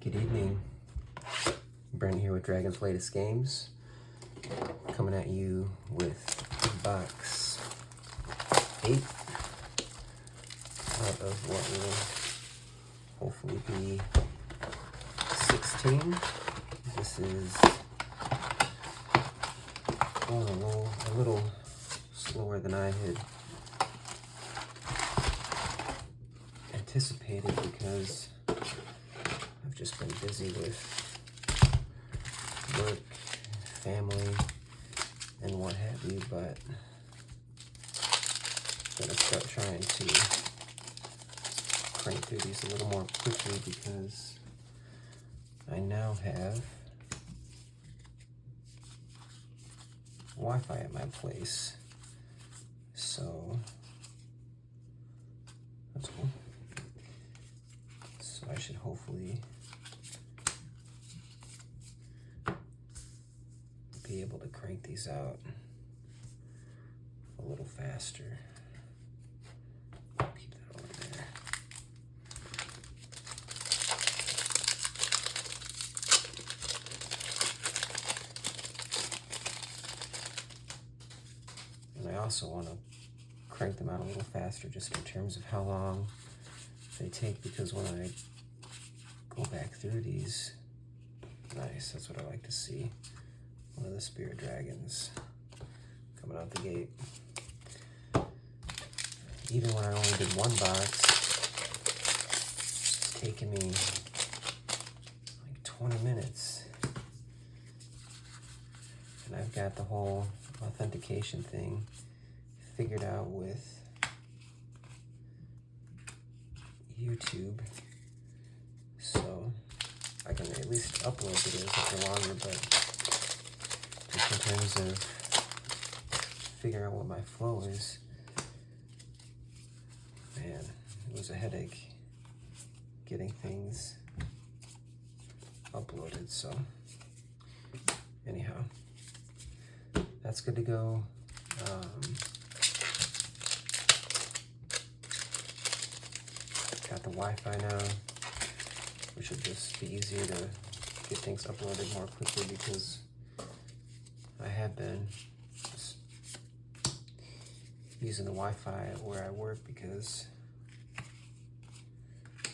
Good evening. Brent here with Dragon's latest games. Coming at you with box 8 out of what will hopefully be 16. This is going a little slower than I had anticipated because I've just been busy with work, family, and what have you, but I'm gonna start trying to crank through these a little more quickly because I now have Wi-Fi at my place, so that's cool. So I should hopefully be able to crank these out a little faster. Keep that over there. And I also want to crank them out a little faster just in terms of how long they take, because when I go back through these, nice, that's what I like to see. One of the spirit dragons coming out the gate. Even when I only did one box, it's taking me like 20 minutes. And I've got the whole authentication thing figured out with YouTube. So I can at least upload videos if they're longer, but just in terms of figuring out what my flow is, man, it was a headache getting things uploaded. So anyhow, that's good to go. Got the Wi-Fi now, which will just be easier to get things uploaded more quickly because I have been just using the Wi-Fi where I work because I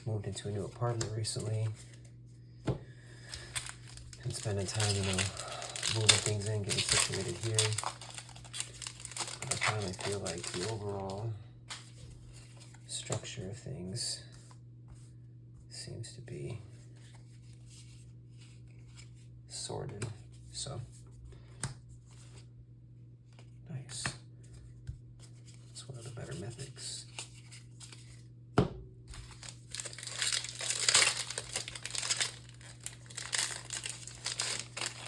moved into a new apartment recently and spending time, moving things in, getting situated here. But I finally feel like the overall structure of things seems to be sorted. So nice. It's one of the better mythics.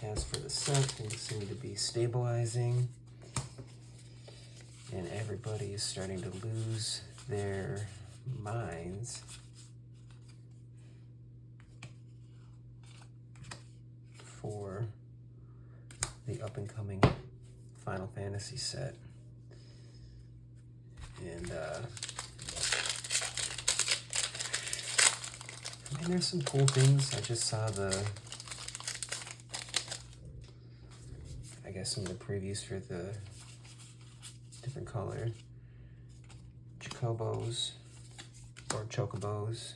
As for the set, things seem to be stabilizing, and everybody is starting to lose their minds for the up-and-coming Final Fantasy set. And there's some cool things. I just saw some of the previews for the different color chocobos or chocobos.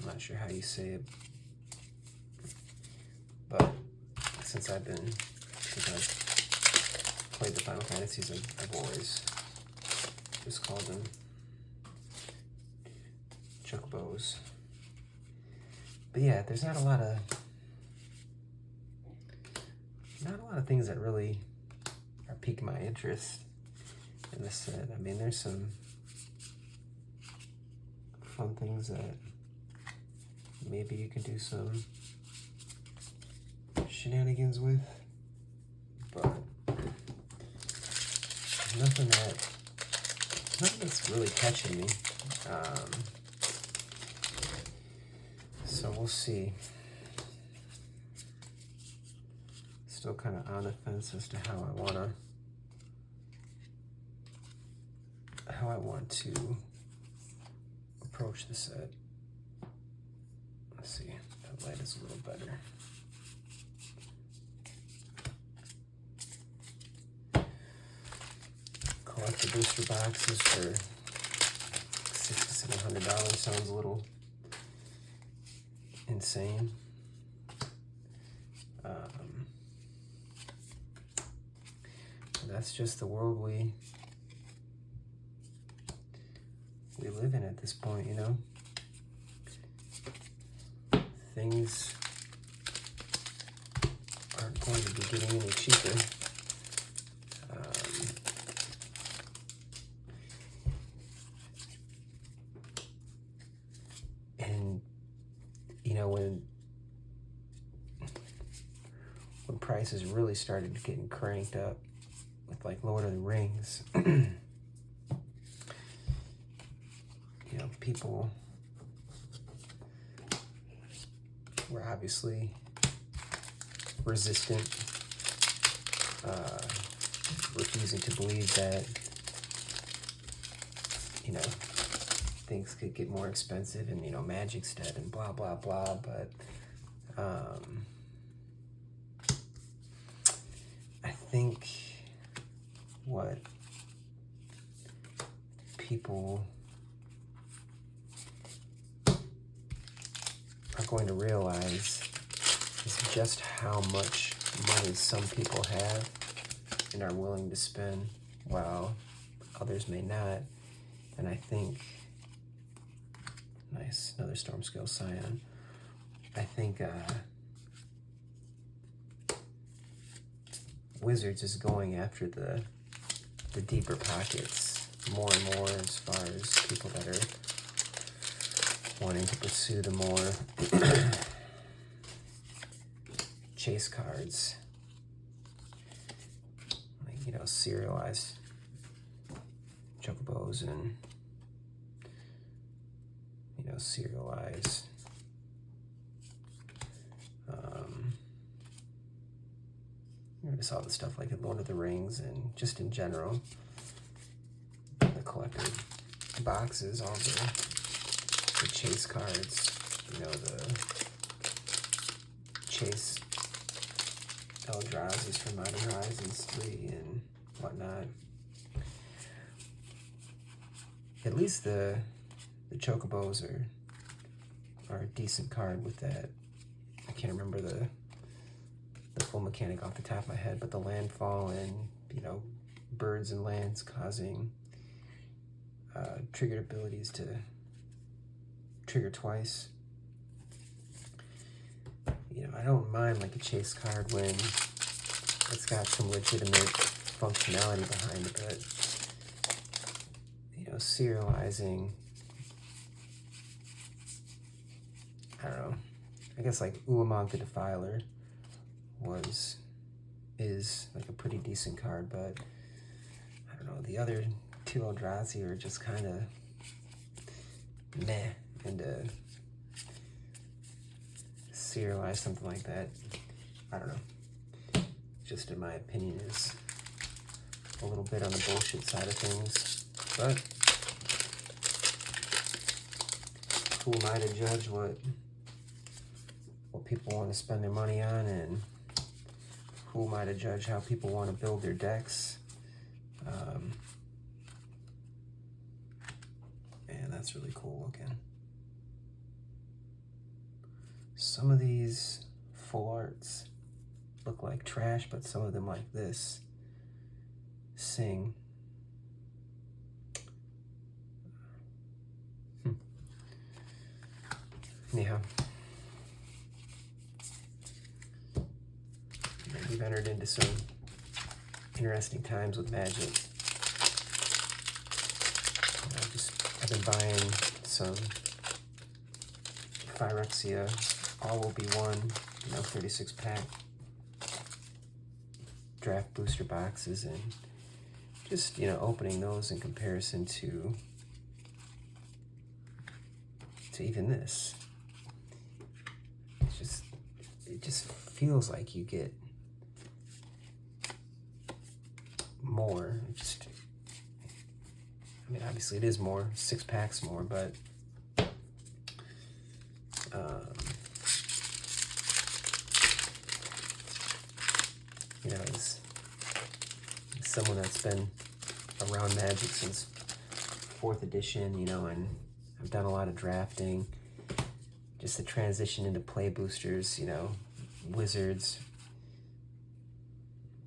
I'm not sure how you say it, but since I've played the Final Fantasies, I've always just called them chocobos. But yeah, there's not a lot of things that really are piquing my interest in this set. I mean, there's some fun things that maybe you can do some shenanigans with, but nothing that's really catching me. So we'll see. Still kind of on the fence as to how I want to approach the set. Let's see, that light is a little better. Collect the booster boxes for $600 to $700 sounds a little insane. That's just the world we live in at this point, you know? Things aren't going to be getting any cheaper. And, you know, when prices really started getting cranked up with like Lord of the Rings, you know, people were obviously resistant, refusing to believe that, you know, things could get more expensive and, you know, magic's dead and blah, blah, blah. But I think what people are going to realize is just how much money some people have and are willing to spend while others may not. And I think, nice, another Storm Scale Scion. I think Wizards is going after the deeper pockets more and more as far as people that are wanting to pursue the more chase cards, like, you know, serialized chocobos and, you know, serialized I saw the stuff like in Lord of the Rings and just in general, the collector boxes, all the chase cards, you know, the chase Eldrazi's from Modern Horizons 3 and whatnot. At least the chocobos are a decent card with that. I can't remember the full mechanic off the top of my head, but the landfall and, you know, birds and lands causing triggered abilities to trigger twice. You know, I don't mind like a chase card when it's got some legitimate functionality behind it, but, you know, serializing, I don't know, I guess like Ulamog the Defiler is like a pretty decent card, but I don't know, the other two Eldrazi are just kind of meh, and to serialize something like that, I don't know, just in my opinion is a little bit on the bullshit side of things. But who am I to judge what people want to spend their money on, and who am I to judge how people want to build their decks? And that's really cool looking. Some of these full arts look like trash, but some of them like this sing. Anyhow, we've entered into some interesting times with Magic. I've been buying some Phyrexia, all will be one, you know, 36 pack draft booster boxes, and just, you know, opening those in comparison to even this. It just feels like you get more. I mean, obviously it is more, 6 packs more, but you know, as someone that's been around Magic since 4th edition, you know, and I've done a lot of drafting, just the transition into play boosters, you know, Wizards,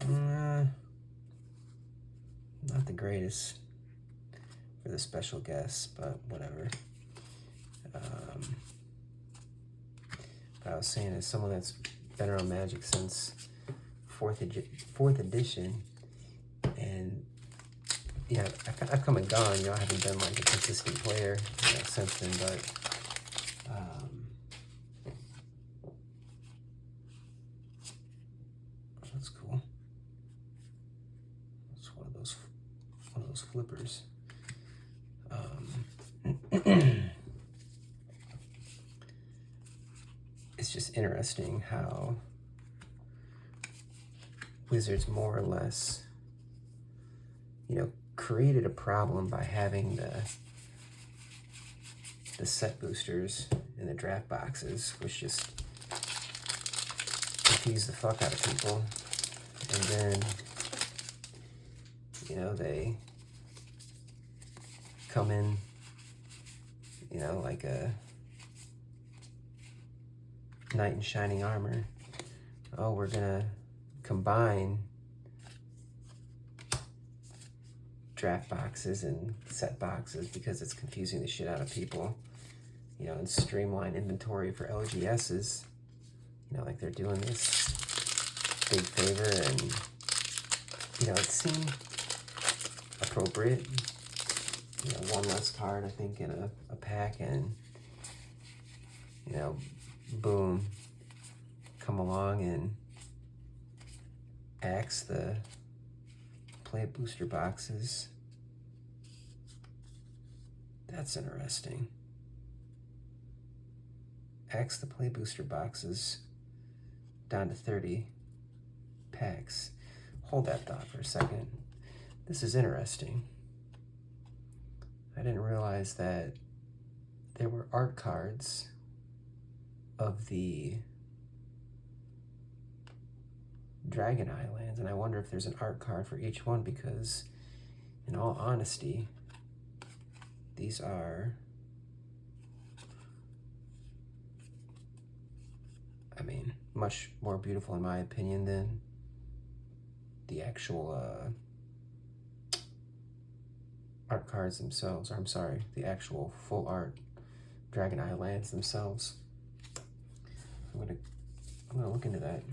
not the greatest for the special guests, but whatever. But I was saying, as someone that's been around Magic since 4th edition, and yeah, I've come and gone, you know, I haven't been like a consistent player, you know, since then, but that's cool. It's one of those flippers. It's just interesting how Wizards more or less, you know, created a problem by having the set boosters in the draft boxes, which just confused the fuck out of people. And then, you know, they come in, you know, like a knight in shining armor. Oh, we're gonna combine draft boxes and set boxes because it's confusing the shit out of people, you know, and streamline inventory for LGSs, you know, like they're doing this big favor, and, you know, it seemed appropriate, you know, one less card, I think, in a pack, and, you know, boom, come along and axe the play booster boxes. That's interesting. Axe the play booster boxes down to 30 packs. Hold that thought for a second. This is interesting. I didn't realize that there were art cards of the Dragon Islands, and I wonder if there's an art card for each one, because in all honesty, these are, I mean, much more beautiful in my opinion than the actual art cards themselves, or I'm sorry, the actual full art Dragon Islands themselves. I'm gonna look into that.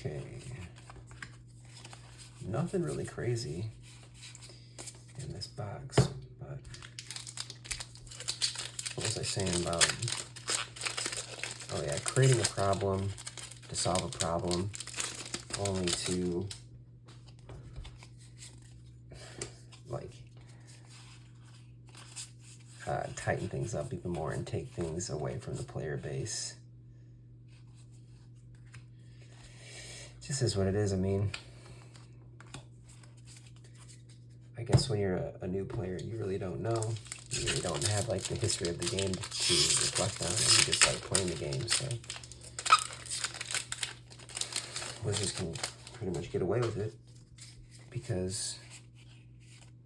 Okay, nothing really crazy in this box, but what was I saying about, oh yeah, creating a problem to solve a problem, only to, like, tighten things up even more and take things away from the player base. Just is what it is. I mean, I guess when you're a new player, you really don't know. You really don't have like the history of the game to reflect on, and you just like playing the game. So Wizards can pretty much get away with it because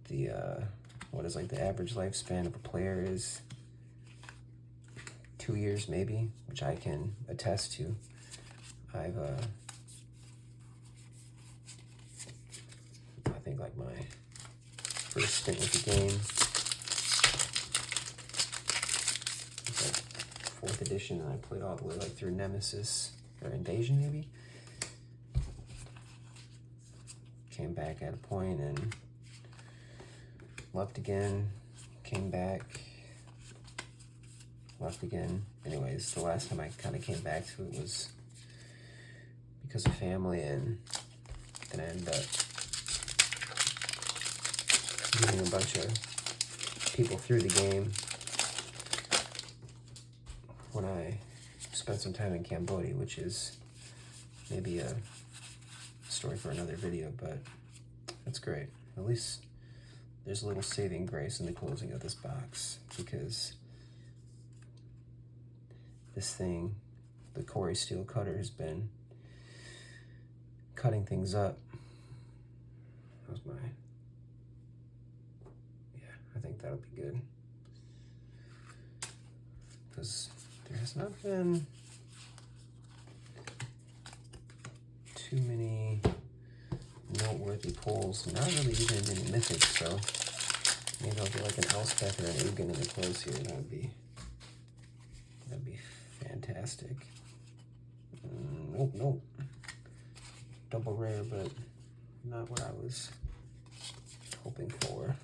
the what is like the average lifespan of a player is 2 years maybe, which I can attest to. I think like my first stint with the game was like 4th edition, and I played all the way like through Nemesis or Invasion maybe. Came back at a point and left again, came back, left again. Anyways, the last time I kind of came back to it was because of family, and then I ended up meeting a bunch of people through the game when I spent some time in Cambodia, which is maybe a story for another video, but that's great. At least there's a little saving grace in the closing of this box, because this thing, the Corey Steel cutter has been cutting things up. That was my, yeah, I think that'll be good. Because there has not been too many noteworthy pulls, not really even any mythics, so maybe I'll do like an Elspeth or an Ugin in the close here. That'd be fantastic. Nope. Double rare, but not what I was hoping for.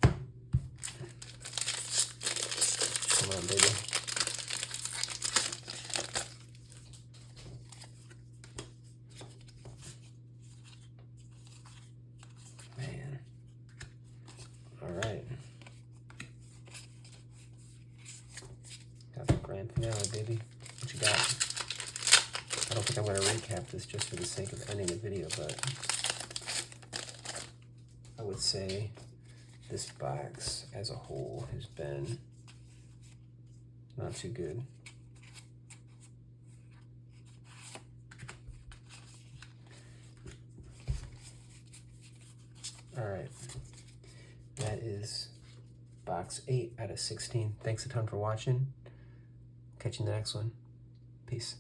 Come on, baby. Man. All right. Got the grand finale, baby. What you got? I don't think I'm going to recap this just for the sake of ending the video, but I would say this box as a whole has been not too good. All right, that is box 8 out of 16. Thanks a ton for watching. Catch you in the next one. Peace.